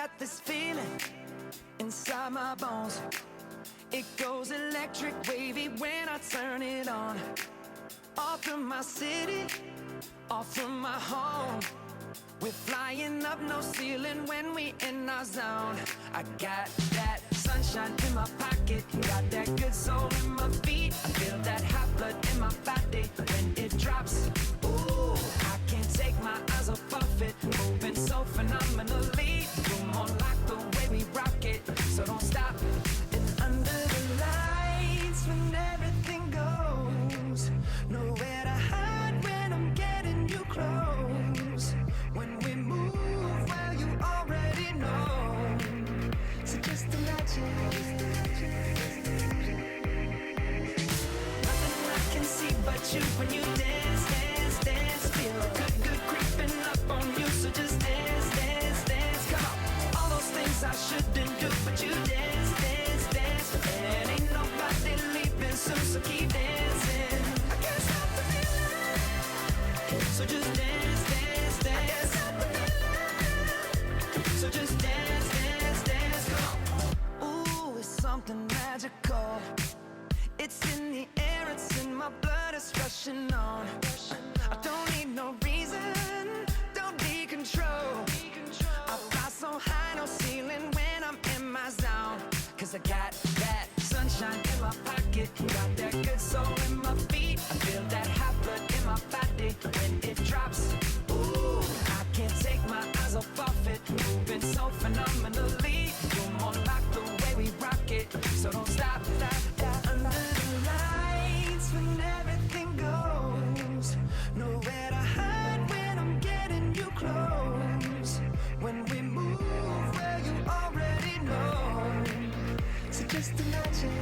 got this feeling inside my bones. It goes electric wavy when I turn it on. Off from my city, off from my home. We're flying up, no ceiling when we in our zone. I got that sunshine in my pocket, got that good soul in my feet. I feel that hot blood in my body when it drops. Ooh, I can't take my eyes off of it, moving so phenomenally. You're more like the way we rock it, so don't stop. And under the lights when everything goes, nowhere to hide when I'm getting you close. When we move, well, you already know. So just imagine. Nothing I can see but you when you dance, dance, dance. Feel good, good creeping up on you. So just dance, dance, dance. Come on. All those things I shouldn't do, but you dance, dance, dance. And ain't nobody leaving soon, so keep dancing. I can't stop the feeling. So just dance, dance, dance. So just dance, dance, dance, come on. Ooh, it's something magical. It's in the air, it's in my blood, it's rushing on. I don't need no reason, don't need control. I fly so high, no ceiling when I'm in my zone. Cause I got that sunshine in my pocket, got that good soul in my feet. I feel that hot blood in my body when it drops. Ooh, I can't take my eyes off of it, moving so phenomenally. You're more like the way we rock it, so don't stop, stop, stop. Under the lights when everything goes, nowhere to hide when I'm getting you close. When we move, well, you already know. So just imagine.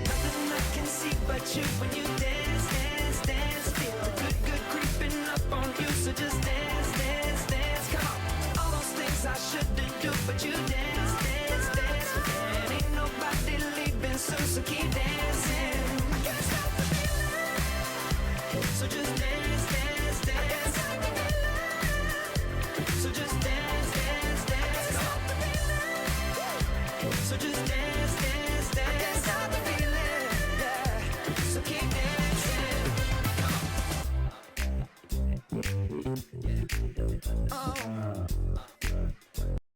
Nothing I can see but you when you dance.